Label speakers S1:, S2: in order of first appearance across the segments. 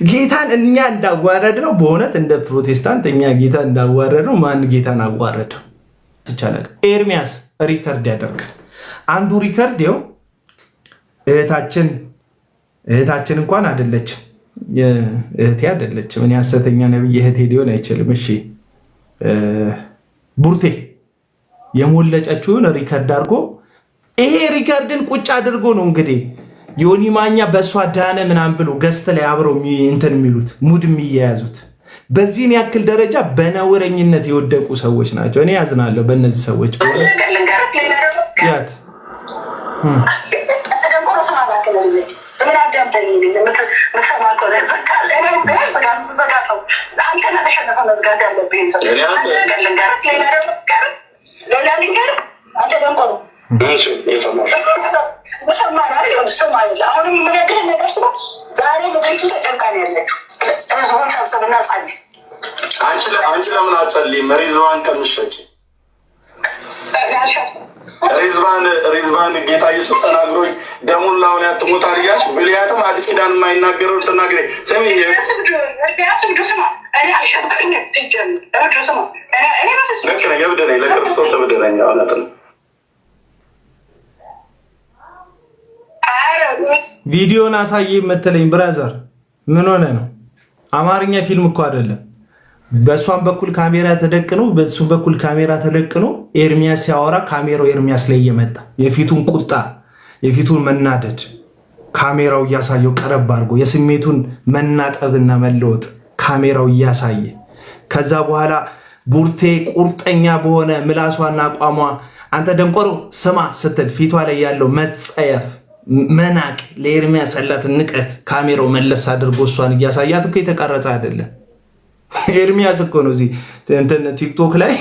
S1: ጌታን እኛ እንዳዋረድ ነው። በእውነት እንደ ፕሮቴስታንት እኛ ጌታን እንዳዋረድ ነው። ማን ጌታን አዋረደው? ትቻለህ። ኤርሚያስ ሪከርድ ያደርጋል። አንዱ ሪከርድ ይኸው እህታችን እንኳን አይደለችም፣ እህቴ አይደለችም። እኔ ሐሰተኛ ነብይ እህቴ ሊሆን አይችልም። እሺ ቡርቴ የሞለጨችውን ሪከርድ አድርጎ ይሄ ሪከርድን ቁጭ አድርጎ ነው እንግዲህ ዮኒ ማኛ በእሷ ዳነ ምናምን ብሎ ገስት ላይ አብረው እንትን የሚሉት ሙድ የሚያያዙት በዚህን ያክል ደረጃ በነውረኝነት የወደቁ ሰዎች ናቸው። እኔ ያዝናለሁ በእነዚህ ሰዎች። ያት
S2: አንቺ ለምን አትጸልይም? ሪዝዋን ከምትሸጪ ሪዝዋን ጌታ ኢየሱስ ተናግሮኝ ደሙን ላሁን ያትሞታል እያልሽ ብልያትም አዲስ ኪዳን የማይናገረው ተናግሬ ስሚ ልክ ነኝ። እብድ ነኝ፣ ለክርስቶስ እብድ ነኝ ማለት ነው።
S1: ቪዲዮን አሳይ የምትለኝ ብራዘር ምን ሆነ ነው? አማርኛ ፊልም እኮ አይደለም። በእሷም በኩል ካሜራ ተደቅኖ በሱም በኩል ካሜራ ተደቅኖ ኤርሚያስ ሲያወራ ካሜራው ኤርሚያስ ላይ እየመጣ የፊቱን ቁጣ የፊቱን መናደድ ካሜራው እያሳየው ቀረብ አድርጎ የስሜቱን መናጠብና መለወጥ ካሜራው እያሳየ ከዛ በኋላ ቡርቴ ቁርጠኛ በሆነ ምላሷና አቋሟ አንተ ደንቆሮ ስማ ስትል ፊቷ ላይ ያለው መጸየፍ መናቅ ለኤርሚያስ ያላት ንቀት ካሜራው መለስ አድርጎ እሷን እያሳያት እኮ የተቀረጸ አይደለም። ኤርሚያስ እኮ ነው እዚህ እንትን ቲክቶክ ላይ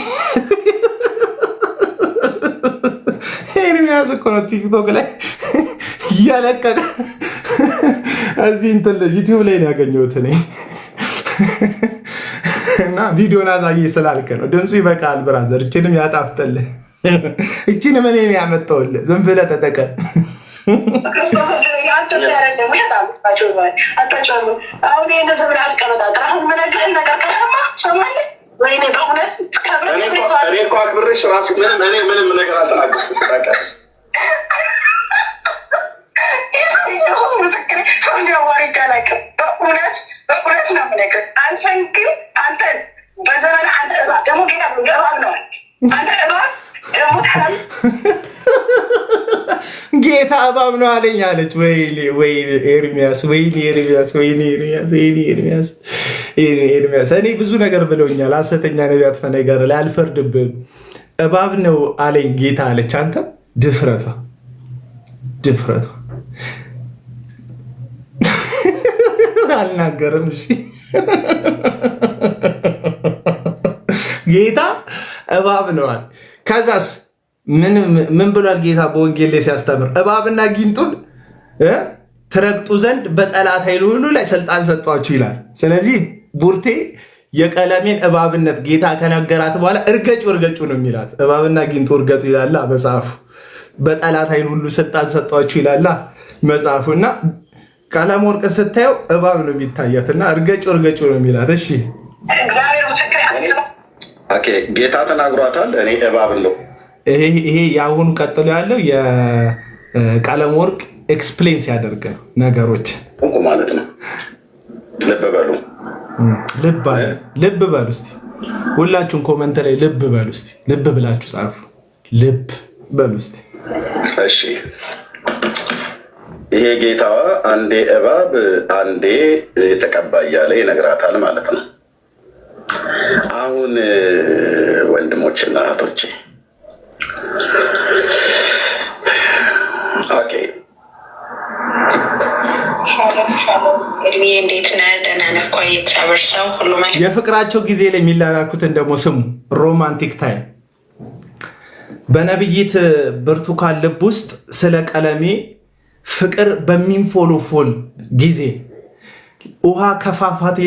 S1: ኤርሚያስ እኮ ነው ቲክቶክ ላይ እያለቀቀ እዚህ እንትን ዩቲዩብ ላይ ነው ያገኘሁት እኔ እና ቪዲዮን አሳይ ስላልከ ነው። ድምፁ ይበቃል ብራዘር። እችንም ያጣፍጥልህ። እችንም እኔ ያመጣሁልህ ዝም ብለህ ተጠቀም።
S2: አክብሬሽ ራሱ ምንም ነገር አልተናገርኩም። በእውነት ነው የምነግርህ። አንተን ግን አንተን በዘመን አንተ እባብ ደግሞ ጌታ እባብ ነዋል። አንተ እባብ ደግሞ
S1: ጌታ እባብ ነው አለኝ አለች። ወይ ኤርሚያስ፣ ኤርሚያስ እኔ ብዙ ነገር ብለውኛል። ሐሰተኛ ነቢያት ነገር ላይ አልፈርድብም። እባብ ነው አለኝ ጌታ አለች። አንተ ድፍረቷ አልናገርም። እሺ ጌታ እባብ ነዋል። ከዛስ ምን ብሏል ጌታ በወንጌል ላይ ሲያስተምር? እባብና ጊንጡን ትረግጡ ዘንድ በጠላት ኃይል ሁሉ ላይ ስልጣን ሰጧችሁ ይላል። ስለዚህ ቡርቴ የቀለሜን እባብነት ጌታ ከነገራት በኋላ እርገጩ ነው የሚላት። እባብና ጊንጡ እርገጡ ይላላ መጽሐፉ። በጠላት ኃይል ሁሉ ስልጣን ሰጧችሁ ይላላ መጽሐፉ። እና ቀለም ወርቅን ስታየው እባብ ነው የሚታያትና እርገጩ ነው የሚላት። እሺ
S2: ጌታ ተናግሯታል። እኔ እባብ ነው።
S1: ይሄ የአሁኑ ቀጥሎ ያለው የቀለም ወርቅ ኤክስፕሌን ሲያደርግ ነው ነገሮች
S2: ማለት ነው።
S1: ልብ በሉ እስቲ ሁላችሁም ኮመንት ላይ ልብ በሉ እስቲ። ልብ ብላችሁ ጻፉ። ልብ በሉ እስቲ።
S2: እሺ ይሄ ጌታዋ አንዴ እባብ አንዴ የተቀባ እያለ ይነግራታል ማለት ነው። አሁን ወንድሞችና እህቶቼ ኦኬ
S1: የፍቅራቸው ጊዜ ላይ የሚላላኩትን ደግሞ ስሙ። ሮማንቲክ ታይም በነብይት ብርቱካን ልብ ውስጥ ስለ ቀለሜ ፍቅር በሚንፎሎፎል ጊዜ ውሃ ከፏፏቴ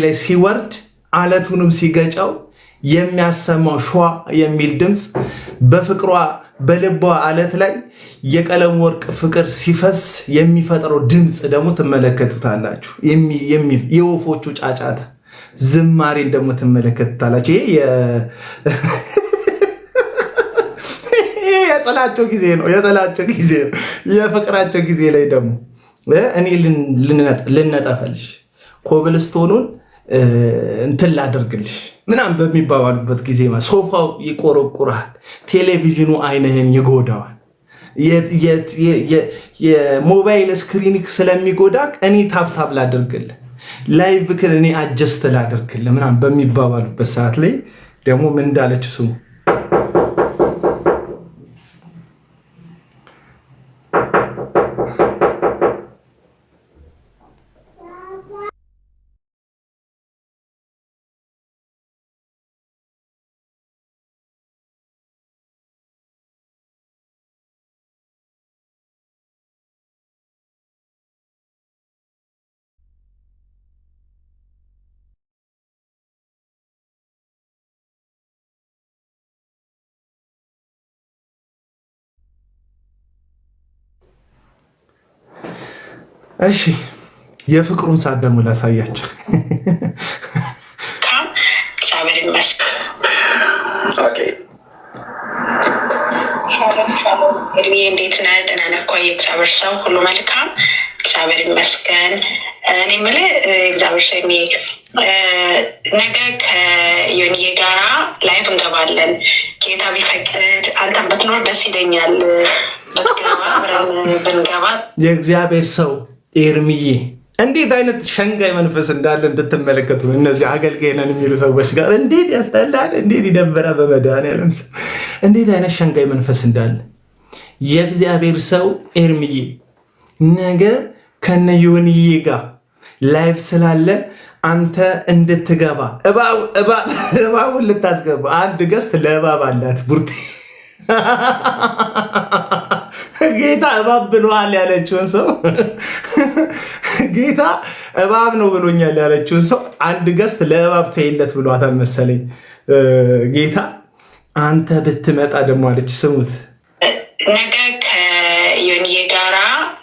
S1: ላይ ሲወርድ አለቱንም ሲገጨው የሚያሰማው ሸዋ የሚል ድምፅ በፍቅሯ በልቧ አለት ላይ የቀለም ወርቅ ፍቅር ሲፈስ የሚፈጥረው ድምፅ ደግሞ ትመለከቱታላችሁ። የወፎቹ ጫጫታ ዝማሬን ደግሞ ትመለከቱታላችሁ። ይሄ የጸላቸው ጊዜ ነው፣ የጠላቸው ጊዜ ነው። የፍቅራቸው ጊዜ ላይ ደግሞ እኔ ልነጠፈልሽ ኮብልስቶኑን እንትን ላደርግልሽ ምናምን በሚባባሉበት ጊዜ ሶፋው ይቆረቁራል፣ ቴሌቪዥኑ አይንህን ይጎዳዋል፣ የሞባይል ስክሪኒክ ስለሚጎዳክ እኔ ታብታብ ላደርግልህ፣ ላይቭ ክን እኔ አጀስት ላደርግልህ ምናምን በሚባባሉበት ሰዓት ላይ ደግሞ ምን እንዳለች ስሙ። እሺ የፍቅሩን ሰዓት ደግሞ ላሳያቸው።
S2: እግዚአብሔር ይመስገን። እንዴት ነህ? ደህና ነህ እኮ የእግዚአብሔር ሰው ሁሉ መልካም፣ እግዚአብሔር ይመስገን። እኔ የምልህ እግዚአብሔር ሰው ነገ ከዮኒዬ ጋራ ላይቭ እንገባለን። ጌታ ቢፈቅድ አንተን ብትኖር ደስ ይለኛል። ብትገባ አብረን ብንገባ።
S1: የእግዚአብሔር ሰው ኤርሚዬ እንዴት አይነት ሸንጋይ መንፈስ እንዳለ እንድትመለከቱ እነዚህ አገልጋይ ነን የሚሉ ሰዎች ጋር እንዴት ያስጠላል፣ እንዴት ይደበራ። በመድኃኒዓለም ሰው እንዴት አይነት ሸንጋይ መንፈስ እንዳለ። የእግዚአብሔር ሰው ኤርሚዬ ነገ ከነ ዮኒዬ ጋር ላይቭ ስላለ አንተ እንድትገባ እባቡን ልታስገባ አንድ ገስት ለእባብ አላት ቡርቴ ጌታ እባብ ብሎሃል ያለችውን ሰው ጌታ እባብ ነው ብሎኛል ያለችውን ሰው አንድ ገስት ለእባብ ተይለት ብሏታል መሰለኝ ጌታ። አንተ ብትመጣ ደግሞ አለች ስሙት፣
S2: ነገ ከዮኒዬ ጋራ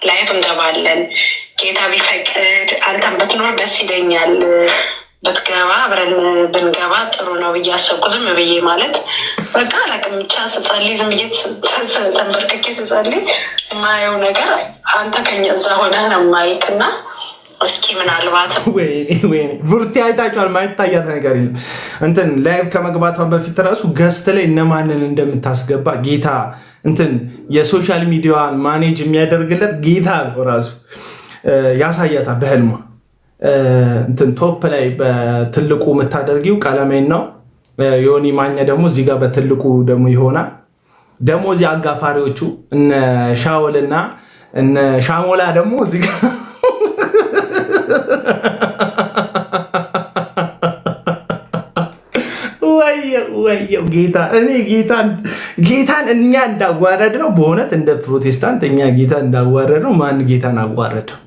S2: ላይቭ እንገባለን። ጌታ ቢፈቅድ አንተን ብትኖር ደስ ይለኛል። ብትገባ አብረን ብንገባ ጥሩ ነው ብዬ አሰብኩ። ዝም ብዬ ማለት በቃ አላውቅም፣ ብቻ ስጸልይ ዝም ብዬ ተንበርክኬ ስጸልይ የማየው ነገር አንተ ከኛ እዛ ሆነህ ነው የማይክ እና እስኪ ምናልባት
S1: ወይኔ ቡርቴ አይታችኋል። ማይታያት ነገር የለም። እንትን ላይቭ ከመግባቷን በፊት ራሱ ገስት ላይ እነማንን እንደምታስገባ ጌታ እንትን የሶሻል ሚዲያዋን ማኔጅ የሚያደርግለት ጌታ ነው ራሱ ያሳያታል በህልሟ። እንትን ቶፕ ላይ በትልቁ የምታደርጊው ቀለሜን ነው። ዮኒ ማኛ ደግሞ እዚህ ጋር በትልቁ ደግሞ ይሆናል። ደግሞ እዚህ አጋፋሪዎቹ እነ ሻወልና እነ ሻሞላ ደግሞ እዚህ ጋር ወየው ጌታ። እኔ ጌታን እኛ እንዳዋረድ ነው በእውነት እንደ ፕሮቴስታንት እኛ ጌታ እንዳዋረድ ነው። ማን ጌታን አዋረደው?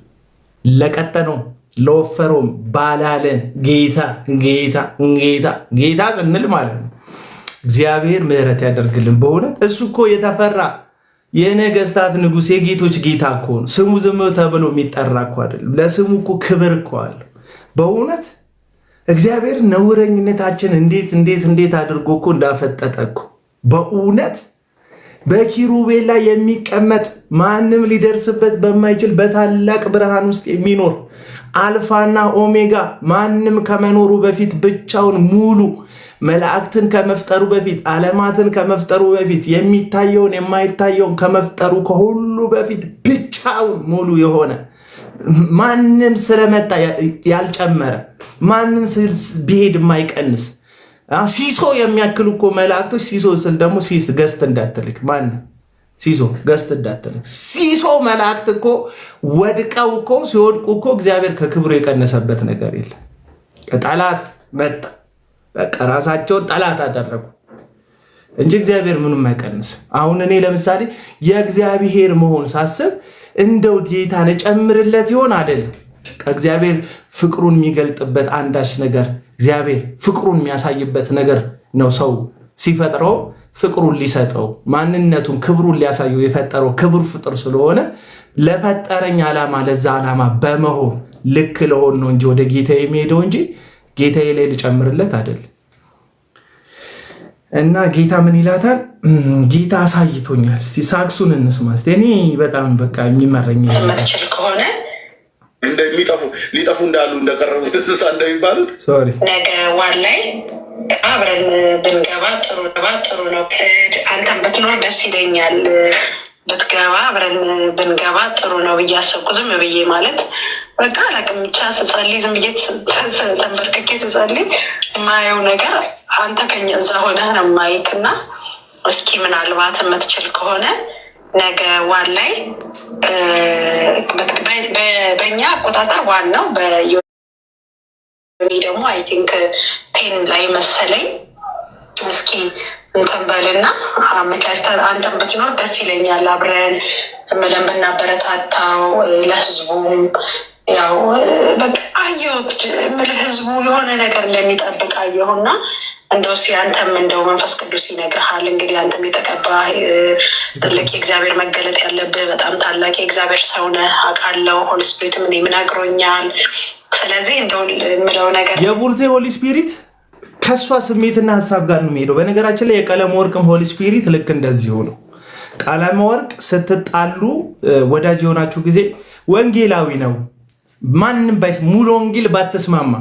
S1: ለቀጠነው ለወፈረውም ባላለን ጌታ ጌታ ጌታ ጌታ እንል ማለት ነው። እግዚአብሔር ምሕረት ያደርግልን በእውነት። እሱ እኮ የተፈራ የነገስታት ንጉሥ የጌቶች ጌታ እኮ ነው። ስሙ ዝም ተብሎ የሚጠራ እኮ አይደለም። ለስሙ እኮ ክብር እኮ አለው በእውነት። እግዚአብሔር ነውረኝነታችን እንዴት አድርጎ እኮ እንዳፈጠጠ እኮ በእውነት። በኪሩቤል ላይ የሚቀመጥ ማንም ሊደርስበት በማይችል በታላቅ ብርሃን ውስጥ የሚኖር አልፋና ኦሜጋ ማንም ከመኖሩ በፊት ብቻውን ሙሉ መላእክትን ከመፍጠሩ በፊት ዓለማትን ከመፍጠሩ በፊት የሚታየውን የማይታየውን ከመፍጠሩ ከሁሉ በፊት ብቻውን ሙሉ የሆነ ማንም ስለመጣ ያልጨመረ ማንም ቢሄድ የማይቀንስ ሲሶ የሚያክሉ እኮ መላእክቶች። ሲሶ ስል ደግሞ ገስት እንዳትልክ ማን ሲሶ ገስት እንዳትልክ። ሲሶ መላእክት እኮ ወድቀው እኮ ሲወድቁ እኮ እግዚአብሔር ከክብሩ የቀነሰበት ነገር የለም። ጠላት መጣ በቃ ራሳቸውን ጠላት አደረጉ እንጂ እግዚአብሔር ምንም አይቀንስም። አሁን እኔ ለምሳሌ የእግዚአብሔር መሆን ሳስብ እንደው ጌታን እጨምርለት ይሆን አይደለም። ከእግዚአብሔር ፍቅሩን የሚገልጥበት አንዳች ነገር እግዚአብሔር ፍቅሩን የሚያሳይበት ነገር ነው። ሰው ሲፈጥረው ፍቅሩን ሊሰጠው ማንነቱን ክብሩን ሊያሳየው የፈጠረው ክብር ፍጥር ስለሆነ ለፈጠረኝ ዓላማ ለዛ ዓላማ በመሆን ልክ ለሆን ነው እንጂ ወደ ጌታ የሚሄደው እንጂ ጌታዬ ላይ ልጨምርለት አይደል። እና ጌታ ምን ይላታል? ጌታ አሳይቶኛል። እስቲ ሳክሱን እንስማ። እስቲ እኔ በጣም በቃ የሚመረኝ
S2: የምትችል ከሆነ
S3: እንደሚጠፉ ሊጠፉ እንዳሉ እንደቀረቡት እንስሳ እንደሚባሉት
S2: ነገ ዋን ላይ አብረን ብንገባ ጥሩ ነው። አንተም ብትኖር ደስ ይለኛል። ብትገባ አብረን ብንገባ ጥሩ ነው ብዬ አሰብኩ። ዝም ብዬ ማለት በቃ አላውቅም፣ ብቻ ስጸልይ ዝም ብዬ ተንበርክኬ ስጸልይ የማየው ነገር አንተ ከኛ እዛ ሆነህ ነው ማይክ እና እስኪ ምናልባት የምትችል ከሆነ ነገ ዋን ላይ በእኛ አቆጣጠር ዋን ነው፣ በዮኒ ደግሞ አይ ቲንክ ቴን ላይ መሰለኝ። እስኪ እንትን በልና አመቻችተን አንተን ብትኖር ደስ ይለኛል። አብረን ዝም ብለን ብናበረታታው ለህዝቡም ያው በቃ አየሁት የምልህ ህዝቡ የሆነ ነገር እንደሚጠብቅ አየሁና እንደው አንተም እንደው መንፈስ ቅዱስ ይነግርሃል። እንግዲህ አንተም የተቀባ ትልቅ የእግዚአብሔር መገለጥ ያለብህ በጣም ታላቅ የእግዚአብሔር ሰው ነህ አውቃለሁ። ሆሊ ስፒሪት ምን ይነግሮኛል። ስለዚህ እንደው የምለው ነገር
S1: የቡርቴ ሆሊ ስፒሪት ከእሷ ስሜትና ሀሳብ ጋር ነው የሚሄደው። በነገራችን ላይ የቀለመ ወርቅም ሆሊ ስፒሪት ልክ እንደዚሁ ነው። ቀለመ ወርቅ ስትጣሉ ወዳጅ የሆናችሁ ጊዜ ወንጌላዊ ነው ማንም ባይስ ሙሉ ወንጌል ባትስማማ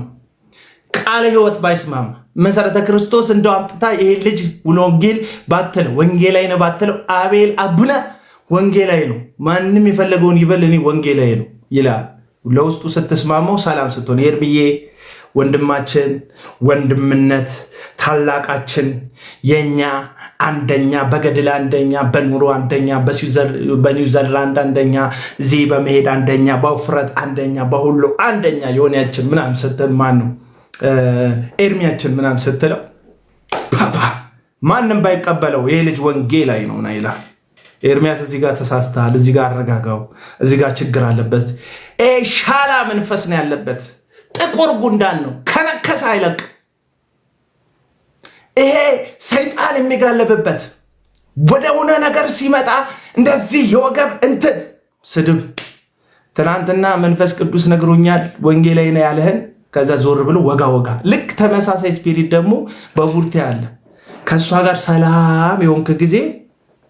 S1: ቃለ ህይወት ባይስማማ መሰረተ ክርስቶስ እንደው አምጥታ ይሄ ልጅ ሙሉ ወንጌል ባትለው ወንጌላዊ ነው ባትለው አቤል አቡነ ወንጌላዊ ነው ማንም የፈለገውን ይበል እኔ ወንጌላዊ ነው ይላል። ለውስጡ ስትስማማው ሰላም ስትሆን ኤርሚዬ ወንድማችን ወንድምነት ታላቃችን የኛ አንደኛ በገድል አንደኛ በኑሮ አንደኛ በኒውዚላንድ አንደኛ እዚህ በመሄድ አንደኛ በውፍረት አንደኛ በሁሉ አንደኛ የሆነያችን ምናምን ስትል ማን ነው ኤርሚያችን ምናምን ስትለው ፓፓ ማንም ባይቀበለው ይሄ ልጅ ወንጌላዊ ነው ይላል። ኤርሚያስ እዚህ ጋር ተሳስተሃል፣ እዚህ ጋር አረጋጋው፣ እዚህ ጋር ችግር አለበት። ሻላ መንፈስ ነው ያለበት። ጥቁር ጉንዳን ነው ከነከሰ አይለቅ። ይሄ ሰይጣን የሚጋለብበት ወደ ሆነ ነገር ሲመጣ እንደዚህ የወገብ እንትን ስድብ። ትናንትና መንፈስ ቅዱስ ነግሮኛል ወንጌላዊ ነው ያለህን ከዛ ዞር ብሎ ወጋ ወጋ። ልክ ተመሳሳይ ስፒሪት ደግሞ በቡርቴ አለ። ከእሷ ጋር ሰላም የሆንክ ጊዜ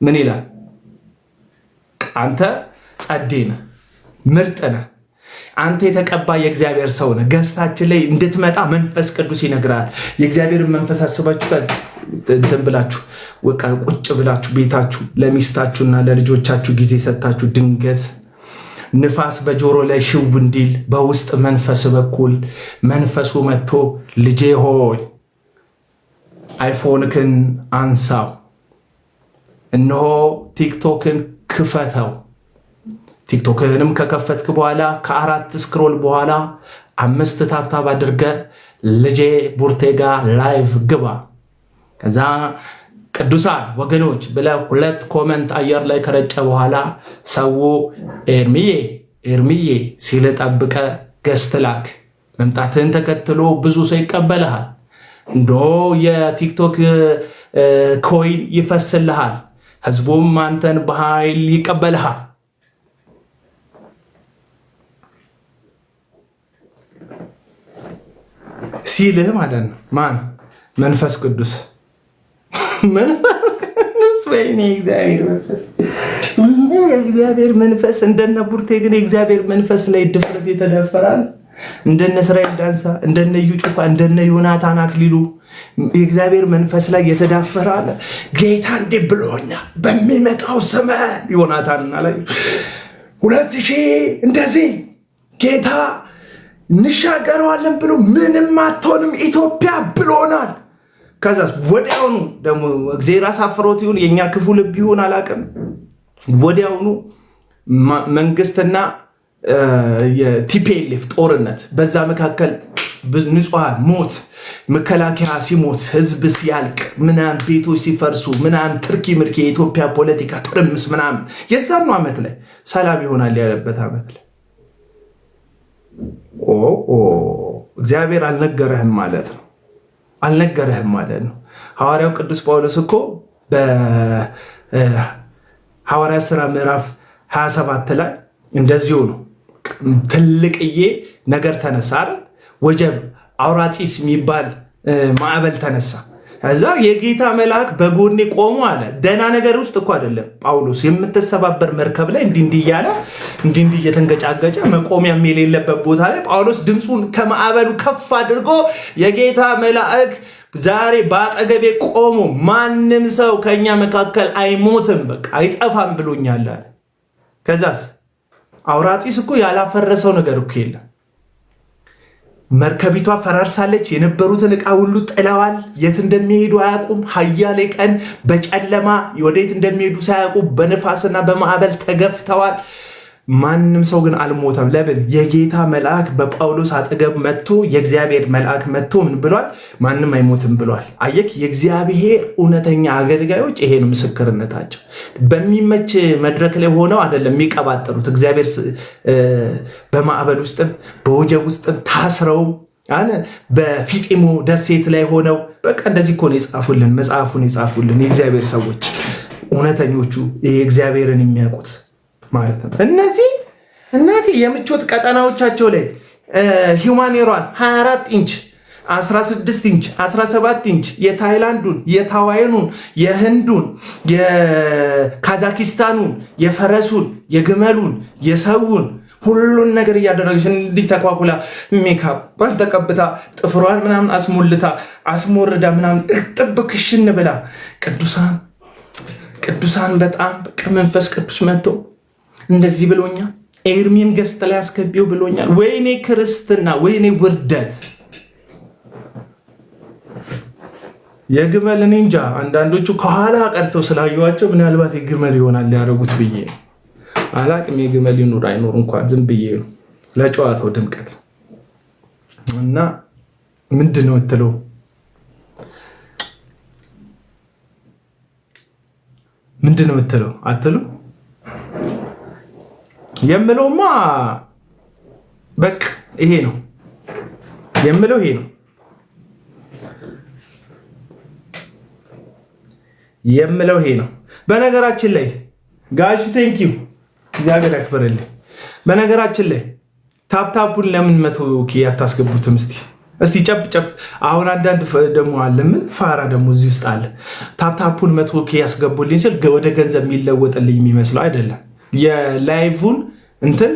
S1: ምን ይላል? አንተ ጸዴ ነህ፣ ምርጥ ነህ፣ አንተ የተቀባ የእግዚአብሔር ሰው ነህ። ገዝታችን ላይ እንድትመጣ መንፈስ ቅዱስ ይነግራል። የእግዚአብሔርን መንፈስ አስባችሁታል? እንትን ብላችሁ ቁጭ ብላችሁ ቤታችሁ ለሚስታችሁና ለልጆቻችሁ ጊዜ ሰጥታችሁ ድንገት ንፋስ በጆሮ ላይ ሽው እንዲል በውስጥ መንፈስ በኩል መንፈሱ መጥቶ ልጄ ሆይ አይፎንክን አንሳው፣ እነሆ ቲክቶክን ክፈተው። ቲክቶክህንም ከከፈትክ በኋላ ከ4 ስክሮል በኋላ 5 ታብታብ አድርገ ልጄ ቡርቴ ጋር ላይቭ ግባ። ከዛ ቅዱሳን ወገኖች ብለ 2 ኮመንት አየር ላይ ከረጨ በኋላ ሰው ኤርሚዬ ሲል ጠብቀ ገስት ላክ። መምጣትህን ተከትሎ ብዙ ሰው ይቀበልሃል። እንዶ የቲክቶክ ኮይን ይፈስልሃል። ህዝቡም አንተን በኃይል ይቀበልሃል። ሲልህ ማለት ነው። ማን? መንፈስ ቅዱስ የእግዚአብሔር መንፈስ እንደነ ቡርቴ ግን የእግዚአብሔር መንፈስ ላይ ድፍረት የተደፈራል። እንደነ እስራኤል ዳንሳ፣ እንደነ እዩ ጩፋ፣ እንደነ ዮናታን አክሊሉ የእግዚአብሔር መንፈስ ላይ የተዳፈራል። ጌታ እንዲህ ብሎኛል በሚመጣው ዘመን ዮናታንና ላይ 2000 እንደዚህ ጌታ እንሻገረዋለን ብሎ ምንም አትሆንም ኢትዮጵያ ብሎናል። ከዛስ ወዲያውኑ ደግሞ እግዚአብሔር አሳፍሮት ይሁን የኛ ክፉ ልብ ይሁን አላውቅም፣ ወዲያውኑ መንግስትና የቲፒኤልኤፍ ጦርነት፣ በዛ መካከል ንጹሃን ሞት፣ መከላከያ ሲሞት፣ ህዝብ ሲያልቅ፣ ምናምን ቤቶች ሲፈርሱ፣ ምናምን ትርኪ ምርኪ የኢትዮጵያ ፖለቲካ ትርምስ ምናምን የዛኑ ዓመት ላይ ሰላም ይሆናል ያለበት ዓመት ላይ እግዚአብሔር አልነገረህም ማለት ነው። አልነገረህም ማለት ነው። ሐዋርያው ቅዱስ ጳውሎስ እኮ በሐዋርያት ሥራ ምዕራፍ 27 ላይ እንደዚሁ ነው። ትልቅዬ ነገር ተነሳ አይደል? ወጀብ አውራጢስ የሚባል ማዕበል ተነሳ። ከዛ የጌታ መልአክ በጎኔ ቆሞ አለ። ደህና ነገር ውስጥ እኮ አይደለም ጳውሎስ፣ የምትሰባበር መርከብ ላይ እንዲህ እያለ እንዲህ እየተንገጫገጨ መቆሚያም የሌለበት ቦታ ላይ ጳውሎስ ድምፁን ከማዕበሉ ከፍ አድርጎ የጌታ መልአክ ዛሬ በአጠገቤ ቆሞ ማንም ሰው ከኛ መካከል አይሞትም፣ በቃ አይጠፋም ብሎኛል አለ። ከዛስ አውራጢስ እኮ ያላፈረሰው ነገር እኮ የለም። መርከቢቷ ፈራርሳለች። የነበሩትን ዕቃ ሁሉ ጥለዋል። የት እንደሚሄዱ አያውቁም። ሀያሌ ቀን በጨለማ ወዴት እንደሚሄዱ ሳያውቁ በንፋስና በማዕበል ተገፍተዋል። ማንም ሰው ግን አልሞተም። ለምን? የጌታ መልአክ በጳውሎስ አጠገብ መጥቶ የእግዚአብሔር መልአክ መጥቶ ምን ብሏል? ማንም አይሞትም ብሏል። አየክ፣ የእግዚአብሔር እውነተኛ አገልጋዮች ይሄ ነው ምስክርነታቸው። በሚመች መድረክ ላይ ሆነው አይደለም የሚቀባጠሩት። እግዚአብሔር በማዕበል ውስጥም በወጀብ ውስጥም ታስረው በፊጢሞ ደሴት ላይ ሆነው በቃ እንደዚህ እኮ ነው የጻፉልን፣ መጽሐፉን የጻፉልን የእግዚአብሔር ሰዎች እውነተኞቹ፣ ይሄ እግዚአብሔርን የሚያውቁት ማለት ነው። እነዚህ እናቴ የምቾት ቀጠናዎቻቸው ላይ ሂውማኔሯን 24 ኢንች 16 ኢንች 17 ኢንች የታይላንዱን፣ የታዋይኑን፣ የህንዱን፣ የካዛኪስታኑን፣ የፈረሱን፣ የግመሉን፣ የሰውን ሁሉን ነገር እያደረገች እንዲህ ተኳኩላ ሜካፕ ተቀብታ ጥፍሯን ምናምን አስሞልታ አስሞርዳ ምናምን እጥብ ክሽን ብላ ቅዱሳን በጣም መንፈስ ቅዱስ መጥቶ እንደዚህ ብሎኛል፣ ኤርሚን ገስት ላይ አስገቢው ብሎኛል። ወይኔ ክርስትና፣ ወይኔ ውርደት። የግመል እኔ እንጃ፣ አንዳንዶቹ ከኋላ ቀርተው ስላየዋቸው ምናልባት የግመል ይሆናል ሊያደርጉት ብዬ አላቅም። የግመል ይኑር አይኑር እንኳን ዝም ብዬ ነው ለጨዋታው ድምቀት። እና ምንድን ነው የምትለው? ምንድን ነው የምትለው አትሉ? የምለውማ በቃ ይሄ ነው የምለው፣ ይሄ ነው የምለው፣ ይሄ ነው። በነገራችን ላይ ጋሽ ቴንኪው እግዚአብሔር ያክብርልኝ። በነገራችን ላይ ታፕታፑን ለምን 100K አታስገቡትም? እስቲ ጨብ አሁን አንዳንድ ደግሞ አለ፣ ምን ፋራ ደግሞ እዚህ ውስጥ አለ። ታፕታፑን 100K ያስገቡልኝ ስል ወደ ገንዘብ የሚለወጥልኝ የሚመስለው አይደለም። የላይቭን እንትን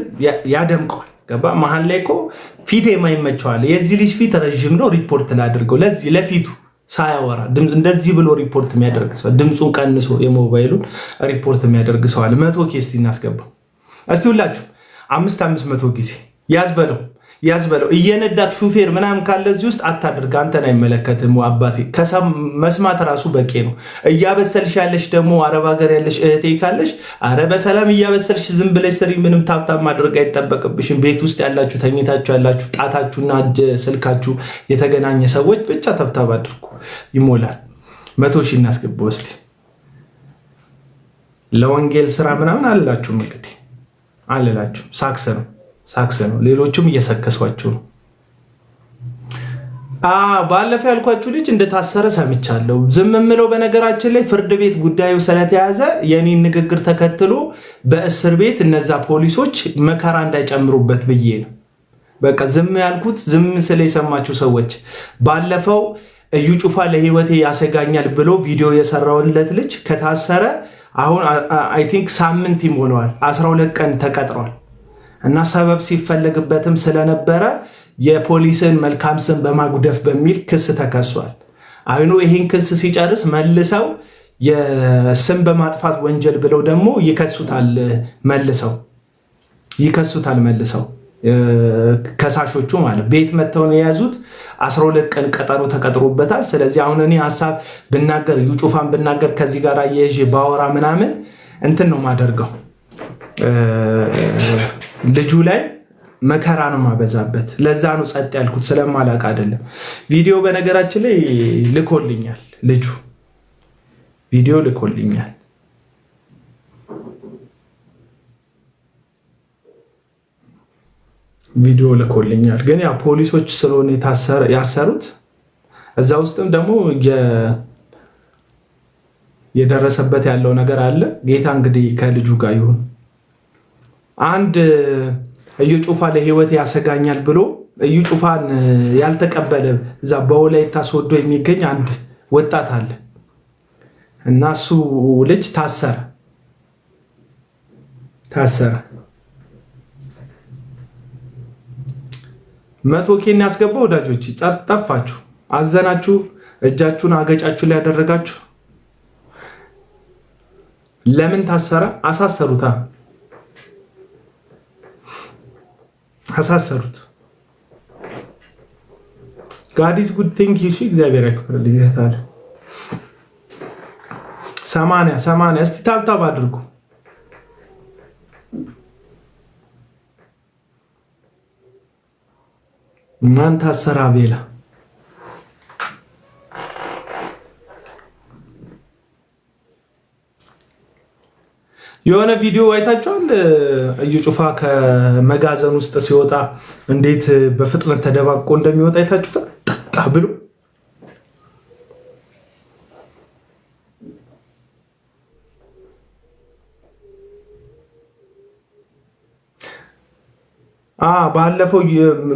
S1: ያደምቀዋል። ገባ? መሀል ላይ እኮ ፊት የማይመቸዋል። የዚህ ልጅ ፊት ረዥም ነው፣ ሪፖርት ላድርገው። ለዚህ ለፊቱ ሳያወራ እንደዚህ ብሎ ሪፖርት የሚያደርግ ሰው፣ ድምፁን ቀንሶ የሞባይሉን ሪፖርት የሚያደርግ ሰው አለ። 100K እስቲ እናስገባው። እስቲ ሁላችሁ 500 ጊዜ ያዝበለው። እየነዳት ሹፌር ምናምን ካለ እዚህ ውስጥ አታድርግ። አንተን አይመለከትም አባቴ። መስማት ራሱ በቂ ነው። እያበሰልሽ ያለሽ ደግሞ አረብ ሀገር ያለሽ እህቴ ካለሽ አረ በሰላም እያበሰልሽ ዝም ብለሽ ስሪ። ምንም ታብታብ ማድረግ አይጠበቅብሽም። ቤት ውስጥ ያላችሁ ተኝታችሁ ያላችሁ ጣታችሁና ስልካችሁ የተገናኘ ሰዎች ብቻ ታብታብ አድርጉ፣ ይሞላል። 100,000 እናስገባው እስቲ። ለወንጌል ስራ ምናምን አላችሁም እንግዲህ አለላችሁ። ሳክስ ነው። ሌሎቹም እየሰከሷቸው ነው። ባለፈው ያልኳችሁ ልጅ እንደታሰረ ሰምቻለሁ። ዝም የምለው በነገራችን ላይ ፍርድ ቤት ጉዳዩ ስለተያዘ የኔን ንግግር ተከትሎ በእስር ቤት እነዛ ፖሊሶች መከራ እንዳይጨምሩበት ብዬ ነው። በቃ ዝም ያልኩት። ዝም ስለ የሰማችሁ ሰዎች ባለፈው እዩ ጩፋ ለህይወቴ ያሰጋኛል ብሎ ቪዲዮ የሰራውለት ልጅ ከታሰረ አሁን አይ ቲንክ ሳምንት ይሞላዋል። 12 ቀን ተቀጥሯል እና ሰበብ ሲፈለግበትም ስለነበረ የፖሊስን መልካም ስም በማጉደፍ በሚል ክስ ተከሷል። አይኑ ይህን ክስ ሲጨርስ መልሰው የስም በማጥፋት ወንጀል ብለው ደግሞ ይከሱታል መልሰው ከሳሾቹ ማለት ቤት መተው ነው የያዙት። 12 ቀን ቀጠሮ ተቀጥሮበታል። ስለዚህ አሁን እኔ ሀሳብ ብናገር እዩ ጩፋን ብናገር ከዚህ ጋር አያይዤ ባወራ ምናምን እንትን ነው ማደርገው፣ ልጁ ላይ መከራ ነው ማበዛበት። ለዛ ነው ጸጥ ያልኩት፣ ስለማላቅ አይደለም። ቪዲዮ በነገራችን ላይ ልኮልኛል፣ ልጁ ቪዲዮ ልኮልኛል። ግን ያ ፖሊሶች ስለሆነ ያሰሩት እዛ ውስጥም ደግሞ የደረሰበት ያለው ነገር አለ። ጌታ እንግዲህ ከልጁ ጋር ይሁን። አንድ እዩ ጩፋ ለህይወት ያሰጋኛል ብሎ እዩ ጩፋን ያልተቀበለ እዛ በወላይታ ሶዶ የሚገኝ አንድ ወጣት አለ እና እሱ ልጅ ታሰረ 100K ያስገባው ወዳጆች፣ ጠፋችሁ፣ አዘናችሁ፣ እጃችሁን አገጫችሁ ላይ ያደረጋችሁ። ለምን ታሰረ? አሳሰሩት። God is good. Thank you. እግዚአብሔር ያክብርልኝ። ይታለ 80 እስቲ ታብታብ አድርጉ። ማን ታሰራ? ቤላ የሆነ ቪዲዮ አይታችኋል? እዩ ጩፋ ከመጋዘን ውስጥ ሲወጣ እንዴት በፍጥነት ተደባቆ እንደሚወጣ አይታችሁታል? ጠጣ ብሎ ባለፈው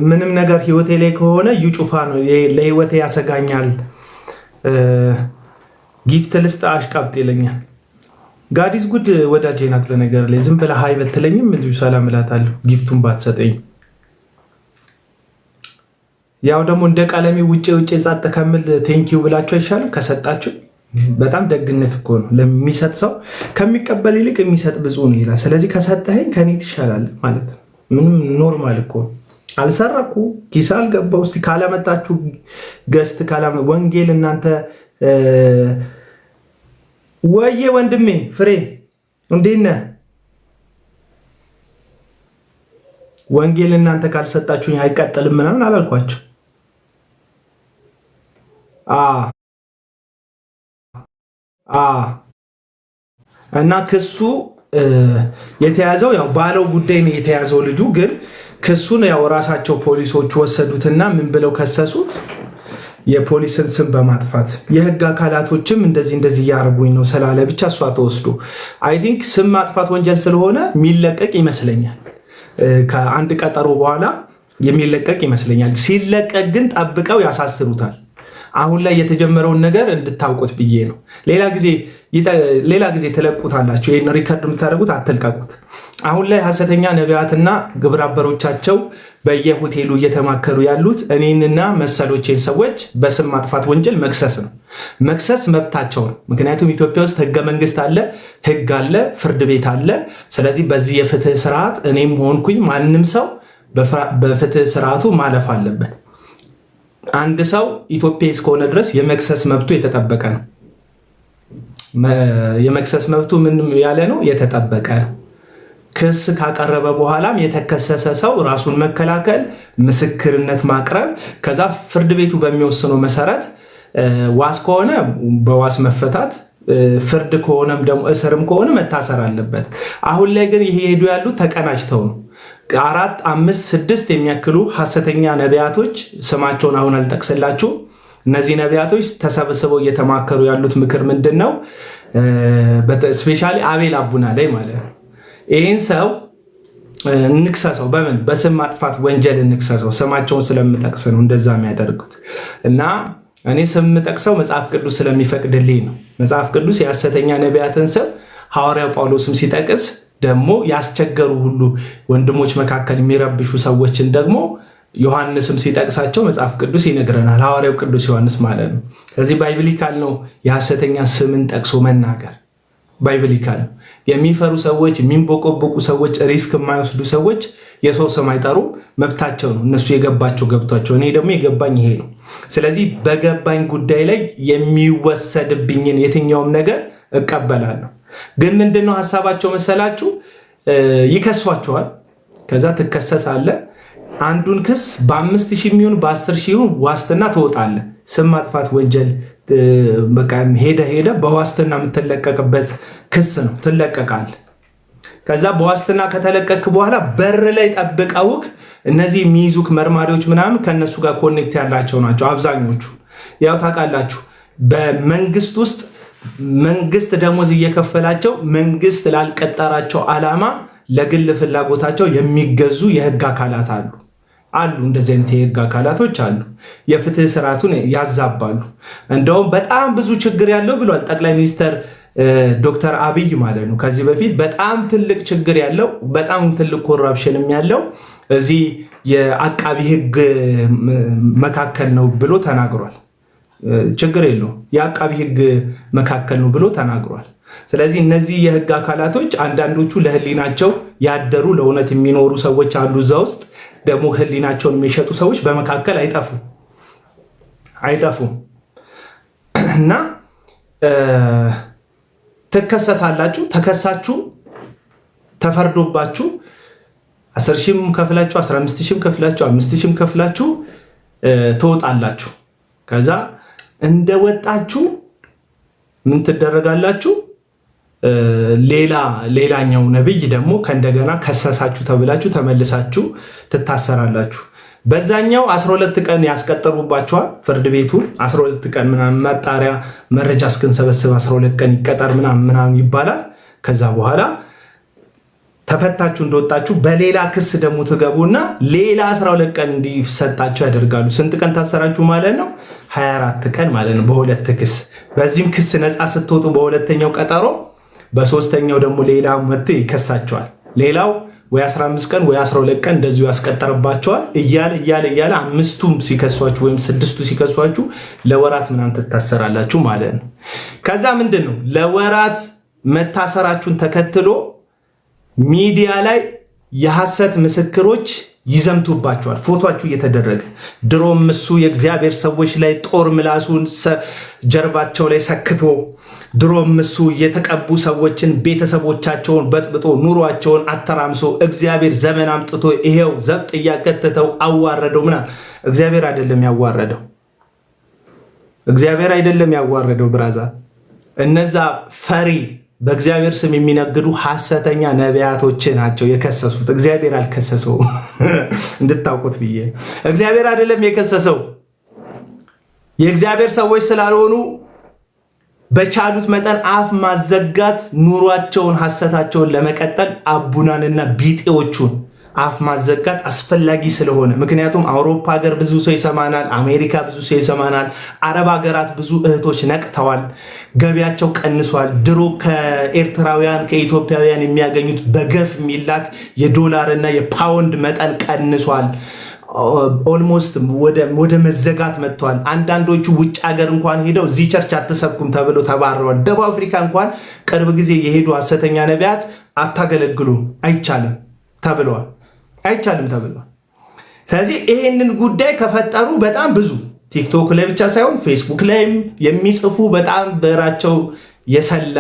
S1: ምንም ነገር ህይወቴ ላይ ከሆነ እዩ ጩፋ ነው ለህይወቴ ያሰጋኛል፣ ጊፍት ልስጥ አሽቃብጥ ይለኛል። ጋዲስ ጉድ ወዳጄ ናት። በነገር ላይ ዝም ብለህ ሃይ በትለኝም እንዲሁ ሰላም እላታለሁ ጊፍቱን ባትሰጠኝ። ያው ደግሞ እንደ ቀለሜ ውጭ ጻጥ ከምል ቴንኪው ብላችሁ አይሻልም? ከሰጣችሁ በጣም ደግነት እኮ ነው። ለሚሰጥ ሰው ከሚቀበል ይልቅ የሚሰጥ ብዙ ነው ይላል። ስለዚህ ከሰጠኸኝ ከኔ ትሻላለህ ማለት ነው። ምንም ኖርማል እኮ አልሰረኩ ኪስ አልገባው። እስቲ ካላመጣችሁ ገስት ወንጌል እናንተ ወዬ ወንድሜ ፍሬ እንዴት ነህ? ወንጌል እናንተ ካልሰጣችሁኝ አይቀጥልም ምናምን አላልኳቸው። እና ክሱ የተያዘው ያው ባለው ጉዳይ ነው የተያዘው። ልጁ ግን ክሱን ያው ራሳቸው ፖሊሶች ወሰዱትና ምን ብለው ከሰሱት? የፖሊስን ስም በማጥፋት የህግ አካላቶችም እንደዚህ እያደረጉኝ ነው ስላለ ብቻ እሷ ተወስዶ አይ ቲንክ ስም ማጥፋት ወንጀል ስለሆነ የሚለቀቅ ይመስለኛል። ከአንድ ቀጠሮ በኋላ የሚለቀቅ ይመስለኛል። ሲለቀቅ ግን ጠብቀው ያሳስሩታል። አሁን ላይ የተጀመረውን ነገር እንድታውቁት ብዬ ነው። ሌላ ጊዜ ትለቁታላችሁ። ይህን ሪከርድ የምታደርጉት አትልቀቁት። አሁን ላይ ሐሰተኛ ነቢያትና ግብረ አበሮቻቸው በየሆቴሉ እየተማከሩ ያሉት እኔንና መሰሎቼን ሰዎች በስም ማጥፋት ወንጀል መክሰስ ነው። መክሰስ መብታቸው ነው። ምክንያቱም ኢትዮጵያ ውስጥ ህገ መንግስት አለ፣ ህግ አለ፣ ፍርድ ቤት አለ። ስለዚህ በዚህ የፍትህ ስርዓት እኔም ሆንኩኝ ማንም ሰው በፍትህ ስርዓቱ ማለፍ አለበት። አንድ ሰው ኢትዮጵያ እስከሆነ ድረስ የመክሰስ መብቱ የተጠበቀ ነው። የመክሰስ መብቱ ምንም ያለ ነው፣ የተጠበቀ ነው። ክስ ካቀረበ በኋላም የተከሰሰ ሰው ራሱን መከላከል፣ ምስክርነት ማቅረብ፣ ከዛ ፍርድ ቤቱ በሚወስነው መሰረት ዋስ ከሆነ በዋስ መፈታት፣ ፍርድ ከሆነም ደግሞ እስርም ከሆነ መታሰር አለበት። አሁን ላይ ግን ይሄ ሄዱ ያሉት ተቀናጅተው ነው። 4፣ 5፣ 6 የሚያክሉ ሐሰተኛ ነቢያቶች ስማቸውን አሁን አልጠቅስላችሁ። እነዚህ ነቢያቶች ተሰብስበው እየተማከሩ ያሉት ምክር ምንድን ነው? ስፔሻሊ አቤል አቡና ላይ ማለት ነው። ይህን ሰው እንክሰሰው። በምን? በስም ማጥፋት ወንጀል እንክሰሰው። ስማቸውን ስለምጠቅስ ነው እንደዛ የሚያደርጉት። እና እኔ ስም የምጠቅሰው መጽሐፍ ቅዱስ ስለሚፈቅድልኝ ነው። መጽሐፍ ቅዱስ የሐሰተኛ ነቢያትን ስም ሐዋርያው ጳውሎስም ሲጠቅስ ደግሞ ያስቸገሩ ሁሉ ወንድሞች መካከል የሚረብሹ ሰዎችን ደግሞ ዮሐንስም ሲጠቅሳቸው መጽሐፍ ቅዱስ ይነግረናል። ሐዋርያው ቅዱስ ዮሐንስ ማለት ነው። ስለዚህ ባይብሊካል ነው የሐሰተኛ ስምን ጠቅሶ መናገር። ባይብሊካል ነው። የሚፈሩ ሰዎች፣ የሚንቦቆቦቁ ሰዎች፣ ሪስክ የማይወስዱ ሰዎች የሰው ስም አይጠሩም። መብታቸው ነው። እነሱ የገባቸው ገብቷቸው፣ እኔ ደግሞ የገባኝ ይሄ ነው። ስለዚህ በገባኝ ጉዳይ ላይ የሚወሰድብኝን የትኛውም ነገር እቀበላለሁ። ግን ምንድነው ሀሳባቸው መሰላችሁ? ይከሷቸዋል። ከዛ ትከሰሳለ። አንዱን ክስ በ5,000 የሚሆን በ10,000 ዋስትና ትወጣለ። ስም ማጥፋት ወንጀል በቃ ሄደ በዋስትና የምትለቀቅበት ክስ ነው። ትለቀቃል። ከዛ በዋስትና ከተለቀቅ በኋላ በር ላይ ጠብቀውክ እነዚህ የሚይዙክ መርማሪዎች ምናምን ከነሱ ጋር ኮኔክት ያላቸው ናቸው አብዛኞቹ። ያው ታውቃላችሁ በመንግስት ውስጥ መንግስት ደሞዝ እየከፈላቸው መንግስት ላልቀጠራቸው ዓላማ ለግል ፍላጎታቸው የሚገዙ የህግ አካላት አሉ። እንደዚህ አይነት የህግ አካላቶች አሉ። የፍትህ ስርዓቱን ያዛባሉ። እንደውም በጣም ብዙ ችግር ያለው ብሏል ጠቅላይ ሚኒስትር ዶክተር አብይ ማለት ነው። ከዚህ በፊት በጣም ትልቅ ችግር ያለው በጣም ትልቅ ኮራፕሽንም ያለው እዚህ የአቃቢ ህግ መካከል ነው ብሎ ተናግሯል። ችግር የለውም የአቃቢ ህግ መካከል ነው ብሎ ተናግሯል። ስለዚህ እነዚህ የህግ አካላቶች አንዳንዶቹ ለህሊናቸው ያደሩ ለእውነት የሚኖሩ ሰዎች አሉ። እዛ ውስጥ ደግሞ ህሊናቸውን የሚሸጡ ሰዎች በመካከል አይጠፉም እና ትከሰሳላችሁ። ተከሳችሁ ተፈርዶባችሁ 10 ሺህም ከፍላችሁ 15 ሺህም ከፍላችሁ 5 ሺህም ከፍላችሁ ትወጣላችሁ። ከዛ እንደወጣችሁ ምን ትደረጋላችሁ? ሌላኛው ነብይ ደግሞ ከእንደገና ከሰሳችሁ ተብላችሁ ተመልሳችሁ ትታሰራላችሁ። በዛኛው 12 ቀን ያስቀጠሩባችኋል። ፍርድ ቤቱ 12 ቀን ምናምን መጣሪያ መረጃ እስክንሰበስብ 12 ቀን ይቀጠር ምናምን ይባላል። ከዛ በኋላ ተፈታችሁ እንደወጣችሁ በሌላ ክስ ደግሞ ትገቡና ሌላ 12 ቀን እንዲሰጣችሁ ያደርጋሉ። ስንት ቀን ታሰራችሁ ማለት ነው? 24 ቀን ማለት ነው በሁለት ክስ። በዚህም ክስ ነፃ ስትወጡ በሁለተኛው ቀጠሮ፣ በሶስተኛው ደግሞ ሌላ መጥቶ ይከሳቸዋል። ሌላው ወይ 15 ቀን ወይ 12 ቀን እንደዚሁ ያስቀጠርባቸዋል። እያለ አምስቱም ሲከሷችሁ ወይም ስድስቱ ሲከሷችሁ ለወራት ምናምን ትታሰራላችሁ ማለት ነው። ከዛ ምንድን ነው ለወራት መታሰራችሁን ተከትሎ ሚዲያ ላይ የሐሰት ምስክሮች ይዘምቱባቸዋል። ፎቶአችሁ እየተደረገ ድሮም እሱ የእግዚአብሔር ሰዎች ላይ ጦር ምላሱን ጀርባቸው ላይ ሰክቶ ድሮም እሱ የተቀቡ ሰዎችን ቤተሰቦቻቸውን በጥብጦ ኑሯቸውን አተራምሶ እግዚአብሔር ዘመን አምጥቶ ይሄው ዘብጥ እያከተተው አዋረደው ምናምን። እግዚአብሔር አይደለም ያዋረደው ብራዛ። እነዛ ፈሪ በእግዚአብሔር ስም የሚነግዱ ሐሰተኛ ነቢያቶች ናቸው የከሰሱት። እግዚአብሔር አልከሰሰው እንድታውቁት ብዬ። እግዚአብሔር አይደለም የከሰሰው። የእግዚአብሔር ሰዎች ስላልሆኑ በቻሉት መጠን አፍ ማዘጋት ኑሯቸውን ሐሰታቸውን ለመቀጠል አቡናንና ቢጤዎቹን አፍ ማዘጋት አስፈላጊ ስለሆነ፣ ምክንያቱም አውሮፓ ሀገር ብዙ ሰው ይሰማናል፣ አሜሪካ ብዙ ሰው ይሰማናል፣ አረብ ሀገራት ብዙ እህቶች ነቅተዋል፣ ገቢያቸው ቀንሷል። ድሮ ከኤርትራውያን ከኢትዮጵያውያን የሚያገኙት በገፍ የሚላክ የዶላርና የፓውንድ መጠን ቀንሷል። ኦልሞስት ወደ መዘጋት መጥተዋል። አንዳንዶቹ ውጭ ሀገር እንኳን ሄደው እዚህ ቸርች አትሰብኩም ተብለው ተባረዋል። ደቡብ አፍሪካ እንኳን ቅርብ ጊዜ የሄዱ ሐሰተኛ ነቢያት አታገለግሉም አይቻልም ተብለዋል። ስለዚህ ይሄንን ጉዳይ ከፈጠሩ በጣም ብዙ ቲክቶክ ላይ ብቻ ሳይሆን ፌስቡክ ላይም የሚጽፉ በጣም በራቸው የሰላ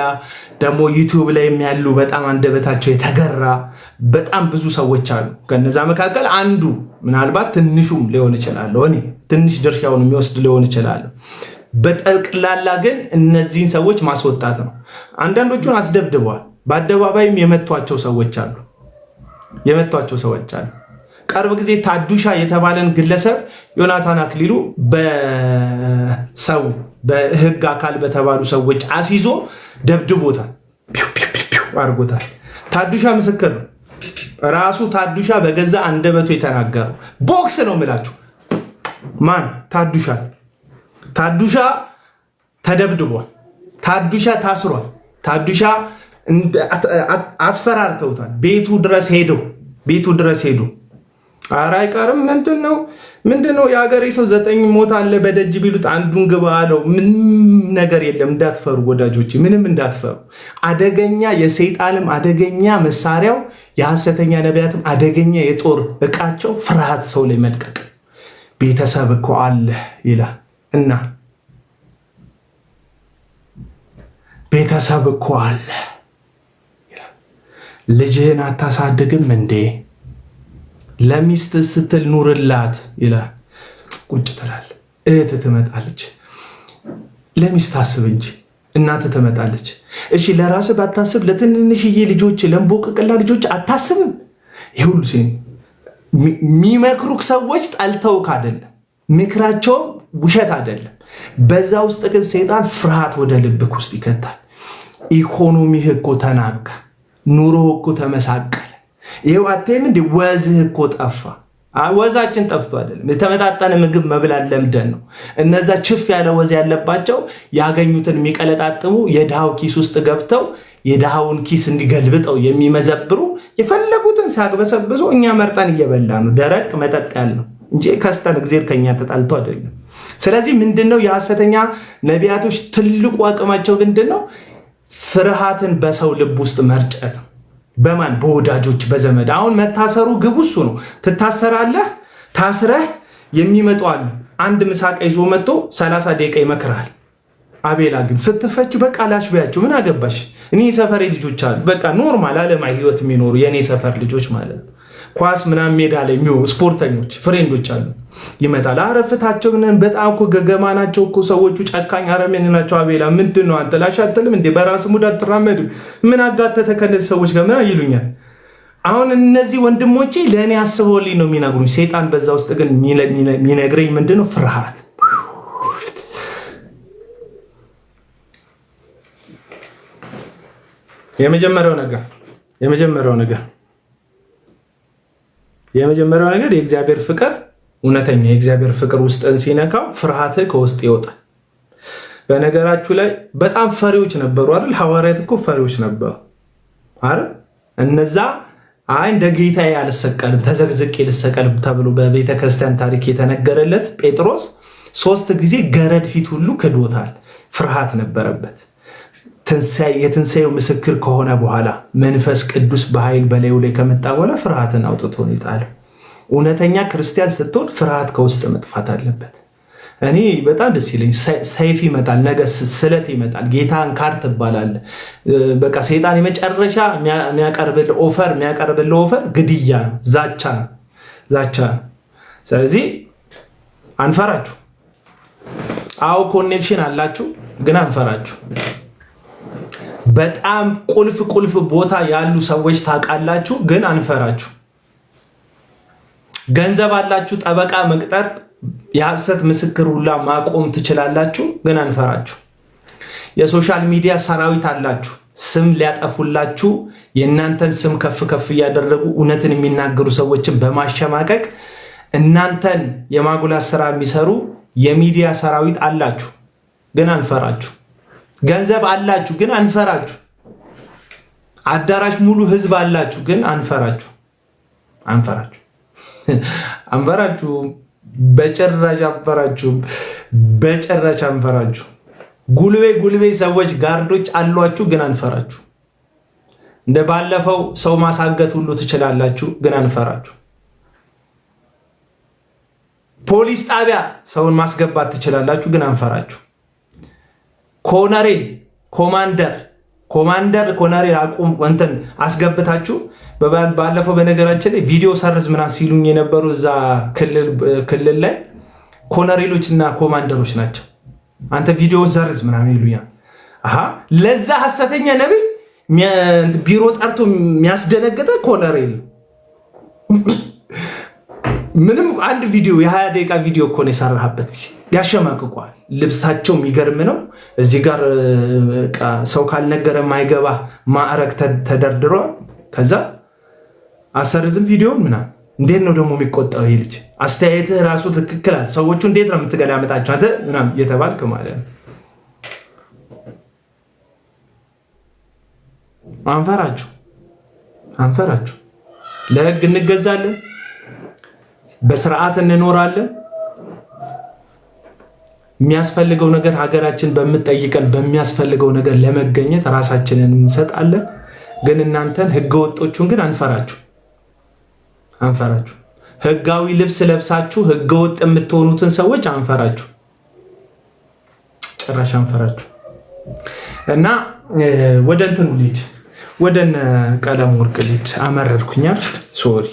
S1: ደግሞ ዩቲዩብ ላይ ያሉ በጣም አንደበታቸው የተገራ በጣም ብዙ ሰዎች አሉ። ከነዛ መካከል አንዱ ምናልባት ትንሹም ሊሆን ይችላል፣ እኔ ትንሽ ድርሻውን የሚወስድ ሊሆን ይችላል። በጠቅላላ ግን እነዚህን ሰዎች ማስወጣት ነው። አንዳንዶቹን አስደብድበዋል። በአደባባይም የመቷቸው ሰዎች አሉ። ቅርብ ጊዜ ታዱሻ የተባለን ግለሰብ ዮናታን አክሊሉ በህግ አካል በተባሉ ሰዎች አስይዞ ደብድቦታል፣ አድርጎታል። ታዱሻ ምስክር ነው። ራሱ ታዱሻ በገዛ አንደበቱ የተናገረው ቦክስ ነው የምላችሁ። ማን ታዱሻ ተደብድቧል። ታዱሻ ታስሯል። ታዱሻ አስፈራርተውታል። ቤቱ ድረስ ሄዶ ኧረ አይቀርም ምንድነው የሀገሬ ሰው 9 ሞት አለ በደጅ ቢሉት አንዱን ግባ አለው። ምንም ነገር የለም። እንዳትፈሩ ወዳጆች፣ ምንም እንዳትፈሩ። አደገኛ የሰይጣንም አደገኛ መሳሪያው የሐሰተኛ ነቢያትም አደገኛ የጦር ዕቃቸው ፍርሃት ሰው ላይ መልቀቅ። ቤተሰብ እኮ አለ ይላል እና ቤተሰብ እኮ አለ ይላል። ልጅህን አታሳድግም እንዴ? ለሚስት ስትል ኑርላት ይላል። ቁጭ ትላል። እህት ትመጣለች። ለሚስት አስብ እንጂ እናት ትመጣለች። እሺ ለራስህ ባታስብ ለትንንሽዬ ልጆች ለምቦቅቅላ ልጆች አታስብም? ይሁሉ የሚመክሩክ ሰዎች ጠልተውክ አይደለም። ምክራቸው ውሸት አይደለም። በዛ ውስጥ ግን ሰይጣን ፍርሃት ወደ ልብክ ውስጥ ይከታል። ኢኮኖሚህ እኮ ተናጋ፣ ኑሮ እኮ ተመሳቀለ፣ ይሄው አትይም እንዴ ወዝህ እኮ ጠፋ። ወዛችን ጠፍቶ አይደለም፣ የተመጣጠነ ምግብ መብላት ለምደን ነው። እነዛ ችፍ ያለ ወዝ ያለባቸው ያገኙትን የሚቀለጣጥሙ የድሃው ኪስ ውስጥ ገብተው የድሃውን ኪስ እንዲገልብጠው የሚመዘብሩ የፈለጉትን ሲያግበሰብሱ እኛ መርጠን እየበላ ነው። ደረቅ መጠጥ ያልነው እንጂ ከስተን እግዚአብሔር ከኛ ተጣልቶ አይደለም። ስለዚህ ምንድነው የሐሰተኛ ነቢያቶች ትልቁ አቅማቸው ምንድነው? ፍርሃትን በሰው ልብ ውስጥ መርጨት። በማን? በወዳጆች በዘመድ። አሁን መታሰሩ ግቡ እሱ ነው። ትታሰራለህ፣ ታስረህ የሚመጡ አሉ። አንድ ምሳቃ ይዞ መጥቶ 30 ደቂቃ ይመክራል። አቤላ ግን ስትፈች በቃ ላሽ ቢያቸው ምን አገባሽ? እኔ የሰፈሬ ልጆች አሉ፣ በቃ ኖርማል ዓለማዊ ህይወት የሚኖሩ የኔ ሰፈር ልጆች ማለት ነው። ኳስ ምናምን ሜዳ ላይ የሚሆኑ ስፖርተኞች ፍሬንዶች አሉ። ይመጣል። አረፍታቸው ምን በጣም እኮ ገገማ ናቸው እኮ ሰዎቹ፣ ጨካኝ አረመኔ ናቸው። አቤላ ምንድን ነው አንተ ላሽ አትልም እንዴ? በራስ ሙድ አትራመድም? ምን አጋተተ ከነዚህ ሰዎች ጋር ምን ይሉኛል? አሁን እነዚህ ወንድሞቼ ለእኔ አስበውልኝ ነው የሚነግሩኝ። ሰይጣን በዛ ውስጥ ግን የሚነግረኝ ምንድን ነው? ፍርሃት። የመጀመሪያው ነገር የእግዚአብሔር ፍቅር፣ እውነተኛ የእግዚአብሔር ፍቅር ውስጥን ሲነካው ፍርሃትህ ከውስጥ ይወጣል። በነገራችሁ ላይ በጣም ፈሪዎች ነበሩ አይደል? ሐዋርያት እኮ ፈሪዎች ነበሩ አይደል? እነዛ እንደ ጌታዬ አልሰቀልም ተዘግዝቄ ልሰቀልም ተብሎ በቤተ ክርስቲያን ታሪክ የተነገረለት ጴጥሮስ 3 ጊዜ ገረድ ፊት ሁሉ ክዶታል። ፍርሃት ነበረበት። የትንሣኤው ምስክር ከሆነ በኋላ መንፈስ ቅዱስ በኃይል በላዩ ላይ ከመጣ በኋላ ፍርሃትን አውጥቶ ነው የጣለው። እውነተኛ ክርስቲያን ስትሆን ፍርሃት ከውስጥ መጥፋት አለበት። እኔ በጣም ደስ ይለኝ። ሰይፍ ይመጣል፣ ነገ ስለት ይመጣል፣ ጌታን ካድ ትባላለህ። በቃ ሰይጣን የመጨረሻ የሚያቀርብልህ ኦፈር ግድያ ነው፣ ዛቻ ነው። ስለዚህ አንፈራችሁ። አዎ ኮኔክሽን አላችሁ፣ ግን አንፈራችሁ። በጣም ቁልፍ ቦታ ያሉ ሰዎች ታውቃላችሁ፣ ግን አንፈራችሁ። ገንዘብ አላችሁ፣ ጠበቃ መቅጠር፣ የሐሰት ምስክር ሁላ ማቆም ትችላላችሁ፣ ግን አንፈራችሁ። የሶሻል ሚዲያ ሰራዊት አላችሁ፣ ስም ሊያጠፉላችሁ የእናንተን ስም ከፍ እያደረጉ እውነትን የሚናገሩ ሰዎችን በማሸማቀቅ እናንተን የማጉላት ስራ የሚሰሩ የሚዲያ ሰራዊት አላችሁ፣ ግን አንፈራችሁ። ገንዘብ አላችሁ፣ ግን አንፈራችሁ። አዳራሽ ሙሉ ህዝብ አላችሁ፣ ግን አንፈራችሁ። በጭራሽ አንፈራችሁ። ጉልቤ ሰዎች ጋርዶች አሏችሁ፣ ግን አንፈራችሁ። እንደ ባለፈው ሰው ማሳገት ሁሉ ትችላላችሁ፣ ግን አንፈራችሁ። ፖሊስ ጣቢያ ሰውን ማስገባት ትችላላችሁ፣ ግን አንፈራችሁ። ኮነሬል ኮማንደር አቁም እንትን አስገብታችሁ ባለፈው በነገራችን ላይ ቪዲዮ ሰርዝ ምናምን ሲሉኝ የነበሩ እዛ ክልል ላይ ኮነሬሎች እና ኮማንደሮች ናቸው። አንተ ቪዲዮ ሰርዝ ምናምን ይሉኛል። ለዛ ሐሰተኛ ነብይ ቢሮ ጠርቶ የሚያስደነግጠ ኮነሬል ምንም አንድ ቪዲዮ የ20 ደቂቃ ቪዲዮ እኮ ነው የሰራህበት። ያሸማቅቋል። ልብሳቸው የሚገርም ነው። እዚህ ጋር ሰው ካልነገረ ማይገባ ማዕረግ ተደርድሯል። ከዛ አሰርዝም ቪዲዮን ምናምን። እንዴት ነው ደግሞ የሚቆጣው ይህ ልጅ? አስተያየትህ ራሱ ትክክላል። ሰዎቹ እንዴት ነው የምትገላመጣቸው አንተ ምናምን እየተባልክ ማለት ነው። አንፈራችሁ። ለህግ እንገዛለን፣ በስርዓት እንኖራለን። የሚያስፈልገው ነገር ሀገራችን በምትጠይቀን በሚያስፈልገው ነገር ለመገኘት ራሳችንን እንሰጣለን። ግን እናንተን ህገወጦቹን ግን አንፈራችሁ። ህጋዊ ልብስ ለብሳችሁ ህገወጥ የምትሆኑትን ሰዎች አንፈራችሁ፣ ጭራሽ አንፈራችሁ። እና ወደ እንትኑ ልሂድ፣ ወደ ቀለም ወርቅ ልሂድ። አመረርኩኛል፣ ሶሪ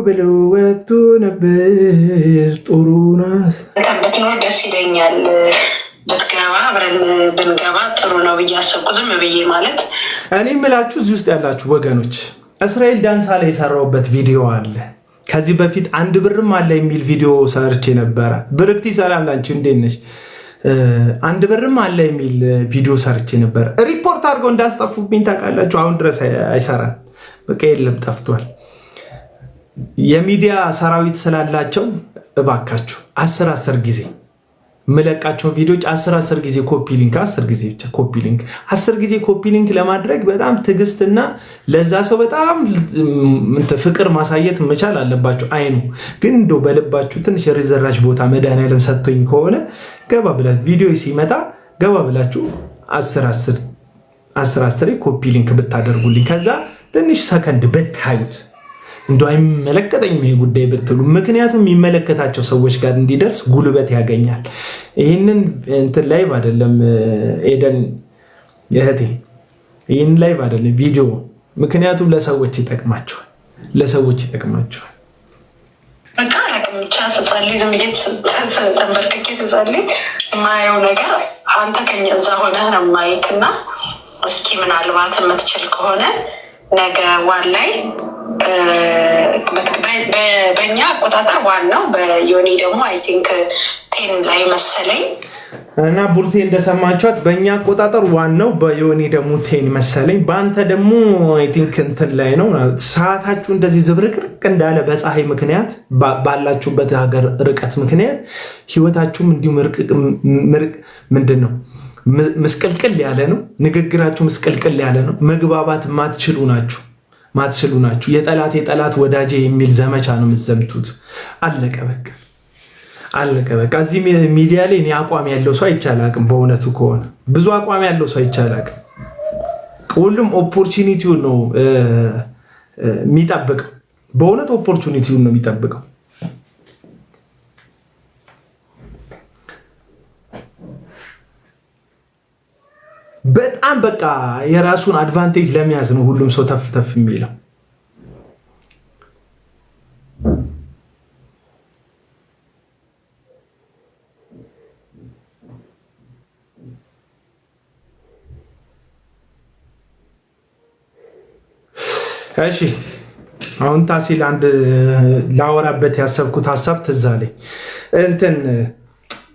S1: ብለው ወጥቶ ነበር ጥሩ ናት።
S2: ብትኖር ደስ ይለኛል፣ ብትገባ አብረን ብንገባ ጥሩ ነው ብዬ አሰብኩ። ዝም ብዬ ማለት
S1: እኔ የምላችሁ እዚህ ውስጥ ያላችሁ ወገኖች፣ እስራኤል ዳንሳ ላይ የሰራውበት ቪዲዮ አለ። ከዚህ በፊት አንድ ብርም አለ የሚል ቪዲዮ ሰርቼ ነበረ። ብርክቲ ሰላም ላንቺ እንዴት ነሽ? አንድ ብርም አለ የሚል ቪዲዮ ሰርቼ ነበረ። ሪፖርት አድርገው እንዳስጠፉብኝ ታውቃላችሁ። አሁን ድረስ አይሰራም። በቃ የለም ጠፍቷል። የሚዲያ ሰራዊት ስላላቸው እባካችሁ 10 ጊዜ ምለቃቸው ቪዲዮዎች 10 ጊዜ ኮፒ ሊንክ 10 ጊዜ ብቻ ኮፒ ሊንክ 10 ጊዜ ኮፒ ሊንክ ለማድረግ በጣም ትዕግስትና ለዛ ሰው በጣም ፍቅር ማሳየት መቻል አለባችሁ። አይኑ ግን እንደው በልባችሁ ትንሽ ሪዘራሽ ቦታ መድኃኒዓለም ሰጥቶኝ ከሆነ ገባ ብላችሁ ቪዲዮ ሲመጣ ገባ ብላችሁ 10 ኮፒ ሊንክ ብታደርጉልኝ ከዛ ትንሽ ሰከንድ ብታዩት እንደው አይመለከተኝም ይሄ ጉዳይ ብትሉ፣ ምክንያቱም የሚመለከታቸው ሰዎች ጋር እንዲደርስ ጉልበት ያገኛል። ይህንን እንትን ላይቭ አይደለም ኤደን እህቴ፣ ይህን ላይቭ አይደለም ቪዲዮ፣ ምክንያቱም ለሰዎች ይጠቅማቸዋል።
S2: በቃ አላውቅም ብቻ ስጸልይ ዝም ብዬ ተንበርክኬ ስጸልይ የማየው ነገር አንተ ከኛ እዛ ሆነህ ነው የማይክ እና እስኪ ምናልባት የምትችል ከሆነ ነገ ዋን ላይ በእኛ አቆጣጠር ዋናው በዮኒ ደግሞ አይ ቲንክ 10 ላይ መሰለኝ
S1: እና ቡርቴ እንደሰማችኋት በእኛ አቆጣጠር ዋናው በዮኒ ደግሞ 10 መሰለኝ። በአንተ ደግሞ አይ ቲንክ እንትን ላይ ነው። ሰዓታችሁ እንደዚህ ዝብርቅርቅ እንዳለ በፀሐይ ምክንያት ባላችሁበት ሀገር ርቀት ምክንያት ህይወታችሁም እንዲሁ ምንድን ነው ምስቅልቅል ያለ ነው። ንግግራችሁ ምስቅልቅል ያለ ነው። መግባባት ማትችሉ ናችሁ። የጠላት ወዳጄ የሚል ዘመቻ ነው የምትዘምቱት። አለቀ በቃ። እዚህ ሚዲያ ላይ እኔ አቋም ያለው ሰው አይቻላቅም። በእውነቱ ከሆነ ብዙ አቋም ያለው ሰው አይቻላቅም። ሁሉም ኦፖርቹኒቲውን ነው የሚጠብቀው። በእውነት ኦፖርቹኒቲውን ነው የሚጠብቀው። በጣም በቃ የራሱን አድቫንቴጅ ለመያዝ ነው ሁሉም ሰው ተፍ የሚለው። እሺ አሁን ታሲል አንድ ላወራበት ያሰብኩት ሀሳብ ትዝ አለኝ።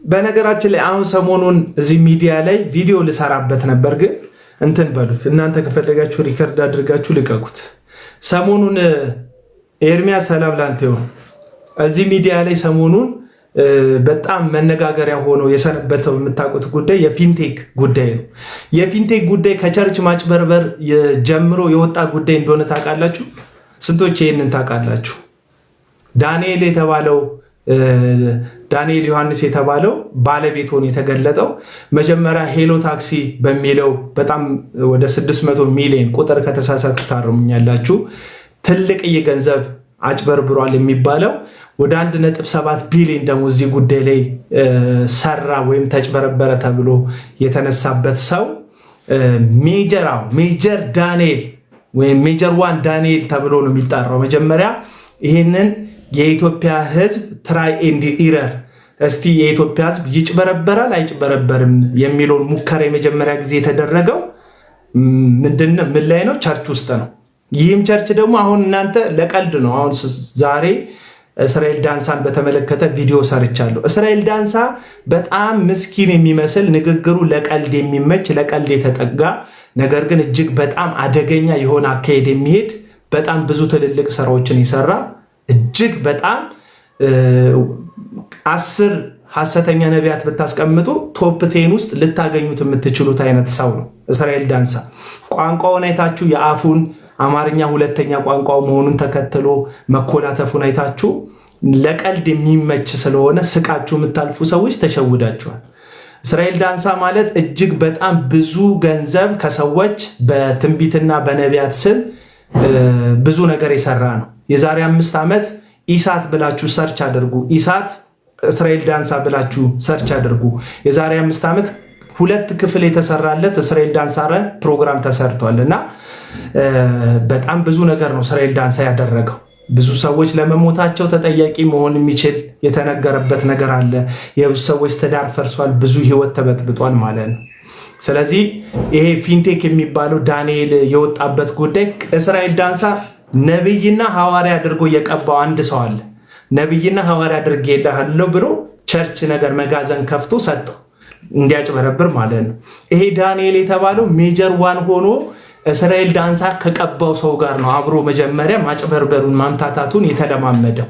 S1: በነገራችን ላይ አሁን ሰሞኑን እዚህ ሚዲያ ላይ ቪዲዮ ልሰራበት ነበር፣ ግን እንትን በሉት እናንተ ከፈለጋችሁ ሪከርድ አድርጋችሁ ልቀቁት። ሰሞኑን ኤርሚያስ ሰላም ላንተ ይሁን። እዚህ ሚዲያ ላይ ሰሞኑን በጣም መነጋገሪያ ሆኖ የሰነበተው የምታውቁት ጉዳይ የፊንቴክ ጉዳይ ነው። የፊንቴክ ጉዳይ ከቸርች ማጭበርበር ጀምሮ የወጣ ጉዳይ እንደሆነ ታውቃላችሁ? ስንቶች ይህንን ታውቃላችሁ? ዳንኤል ዮሐንስ የተባለው ባለቤት ሆኖ የተገለጠው መጀመሪያ ሄሎ ታክሲ በሚለው በጣም ወደ 600 ሚሊዮን ቁጥር ከተሳሳትኩ ታርሙኛላችሁ ትልቅ ገንዘብ አጭበርብሯል የሚባለው ወደ 1.7 ቢሊዮን ደግሞ እዚህ ጉዳይ ላይ ሰራ ወይም ተጭበረበረ ተብሎ የተነሳበት ሰው ሜጀር ዳንኤል ወይም ሜጀር ዋን ዳንኤል ተብሎ ነው የሚጣራው። መጀመሪያ ይሄንን የኢትዮጵያ ሕዝብ ትራይ ኤንድ ኢረር እስቲ የኢትዮጵያ ሕዝብ ይጭበረበራል አይጭበረበርም የሚለውን ሙከራ የመጀመሪያ ጊዜ የተደረገው ምን ላይ ነው? ቸርች ውስጥ ነው። ይህም ቸርች ደግሞ አሁን እናንተ ለቀልድ ነው። አሁን ዛሬ እስራኤል ዳንሳን በተመለከተ ቪዲዮ ሰርቻለሁ። እስራኤል ዳንሳ በጣም ምስኪን የሚመስል ንግግሩ ለቀልድ የሚመች ለቀልድ የተጠጋ ነገር ግን እጅግ በጣም አደገኛ የሆነ አካሄድ የሚሄድ በጣም ብዙ ትልልቅ ስራዎችን ይሰራ እጅግ በጣም 10 ሐሰተኛ ነቢያት ብታስቀምጡ ቶፕ 10 ውስጥ ልታገኙት የምትችሉት አይነት ሰው ነው እስራኤል ዳንሳ። ቋንቋውን አይታችሁ የአፉን አማርኛ ሁለተኛ ቋንቋው መሆኑን ተከትሎ መኮላተፉን አይታችሁ ለቀልድ የሚመች ስለሆነ ስቃችሁ የምታልፉ ሰዎች ተሸውዳችኋል። እስራኤል ዳንሳ ማለት እጅግ በጣም ብዙ ገንዘብ ከሰዎች በትንቢትና በነቢያት ስም ብዙ ነገር የሰራ ነው። የዛሬ 5 ዓመት ኢሳት ብላችሁ ሰርች አድርጉ። ኢሳት እስራኤል ዳንሳ ብላችሁ ሰርች አድርጉ። የዛሬ 5 ዓመት 2 ክፍል የተሰራለት እስራኤል ዳንሳ ፕሮግራም ተሰርቷል እና በጣም ብዙ ነገር ነው እስራኤል ዳንሳ ያደረገው። ብዙ ሰዎች ለመሞታቸው ተጠያቂ መሆን የሚችል የተነገረበት ነገር አለ። የብዙ ሰዎች ትዳር ፈርሷል፣ ብዙ ህይወት ተበጥብጧል ማለት ነው። ስለዚህ ይሄ ፊንቴክ የሚባለው ዳንኤል የወጣበት ጉዳይ እስራኤል ዳንሳ ነብይና ሐዋርያ አድርጎ የቀባው አንድ ሰው አለ። ነብይና ሐዋርያ አድርጌልሃለሁ ብሎ ቸርች ነገር መጋዘን ከፍቶ ሰጠው እንዲያጭበረብር ማለት ነው። ይሄ ዳንኤል የተባለው ሜጀር ዋን ሆኖ እስራኤል ዳንሳ ከቀባው ሰው ጋር ነው አብሮ መጀመሪያ ማጭበርበሩን ማምታታቱን የተለማመደው።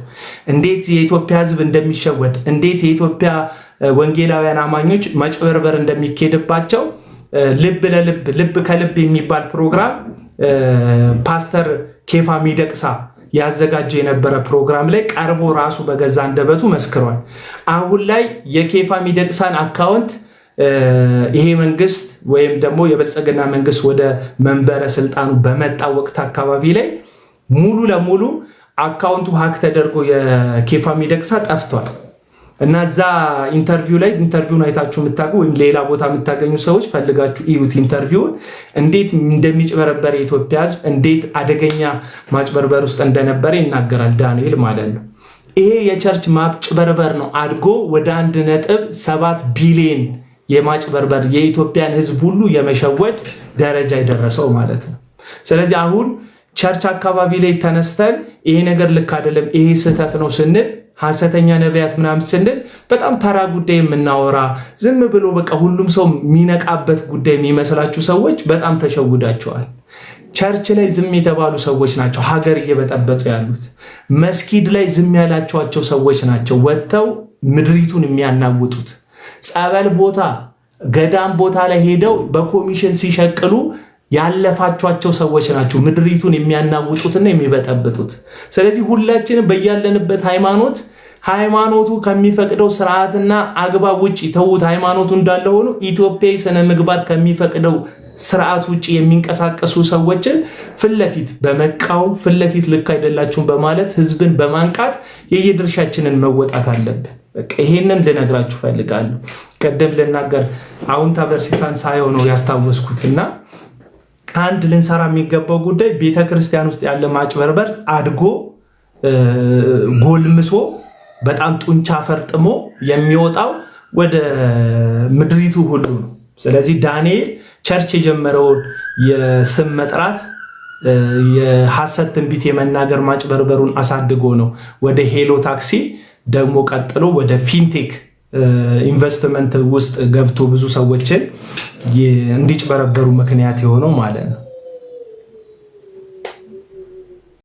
S1: እንዴት የኢትዮጵያ ሕዝብ እንደሚሸወድ እንዴት የኢትዮጵያ ወንጌላውያን አማኞች ማጭበርበር እንደሚኬድባቸው ልብ ለልብ ልብ ከልብ የሚባል ፕሮግራም ፓስተር ኬፋ ሚደቅሳ ያዘጋጀ የነበረ ፕሮግራም ላይ ቀርቦ ራሱ በገዛ አንደበቱ መስክሯል። አሁን ላይ የኬፋ ሚደቅሳን አካውንት ይሄ መንግስት ወይም ደግሞ የብልጽግና መንግስት ወደ መንበረ ስልጣኑ በመጣ ወቅት አካባቢ ላይ ሙሉ ለሙሉ አካውንቱ ሀክ ተደርጎ የኬፋ ሚደቅሳ ጠፍቷል። እና እዛ ኢንተርቪውን አይታችሁ የምታውቁ ወይም ሌላ ቦታ የምታገኙ ሰዎች ፈልጋችሁ እዩት። ኢንተርቪውን እንዴት እንደሚጭበረበር የኢትዮጵያ ሕዝብ እንዴት አደገኛ ማጭበርበር ውስጥ እንደነበረ ይናገራል ዳንኤል ማለት ነው። ይሄ የቸርች ማጭበርበር ነው አድጎ ወደ 1.7 ቢሊዮን የማጭበርበር የኢትዮጵያን ሕዝብ ሁሉ የመሸወድ ደረጃ የደረሰው ማለት ነው። ስለዚህ አሁን ቸርች አካባቢ ላይ ተነስተን ይሄ ነገር ልክ አይደለም፣ ይሄ ስህተት ነው ስንል ሐሰተኛ ነቢያት ምናምን ስንል በጣም ተራ ጉዳይ የምናወራ ዝም ብሎ በቃ ሁሉም ሰው የሚነቃበት ጉዳይ የሚመስላችሁ ሰዎች በጣም ተሸውዳቸዋል። ቸርች ላይ ዝም የተባሉ ሰዎች ናቸው ሀገር እየበጠበጡ ያሉት። መስጊድ ላይ ዝም ያላቸዋቸው ሰዎች ናቸው ወጥተው ምድሪቱን የሚያናውጡት። ጸበል ቦታ ገዳም ቦታ ላይ ሄደው በኮሚሽን ሲሸቅሉ ያለፋቿቸው ሰዎች ናቸው ምድሪቱን የሚያናውጡትና የሚበጠብጡት። ስለዚህ ሁላችንም በያለንበት ሃይማኖቱ ከሚፈቅደው ስርዓትና አግባብ ውጪ ተውት። ሃይማኖቱ እንዳለ ሆኖ ኢትዮጵያዊ ስነ ምግባር ከሚፈቅደው ስርዓት ውጪ የሚንቀሳቀሱ ሰዎችን ፍለፊት በመቃወም ፍለፊት ልክ አይደላችሁም በማለት ህዝብን በማንቃት የየድርሻችንን መወጣት አለብን። በቃ ይሄንን ልነግራችሁ ፈልጋለሁ። ቀደም ልናገር አሁን ታበርሲሳን ሳይሆን ነው ያስታወስኩትና አንድ ልንሰራ የሚገባው ጉዳይ ቤተክርስቲያን ውስጥ ያለ ማጭበርበር አድጎ ጎልምሶ በጣም ጡንቻ ፈርጥሞ የሚወጣው ወደ ምድሪቱ ሁሉ ነው። ስለዚህ ዳንኤል ቸርች የጀመረውን የስም መጥራት የሐሰት ትንቢት የመናገር ማጭበርበሩን አሳድጎ ነው ወደ ሄሎ ታክሲ ደግሞ ቀጥሎ ወደ ፊንቴክ ኢንቨስትመንት ውስጥ ገብቶ ብዙ ሰዎችን እንዲጭበረበሩ ምክንያት የሆነው ማለት ነው።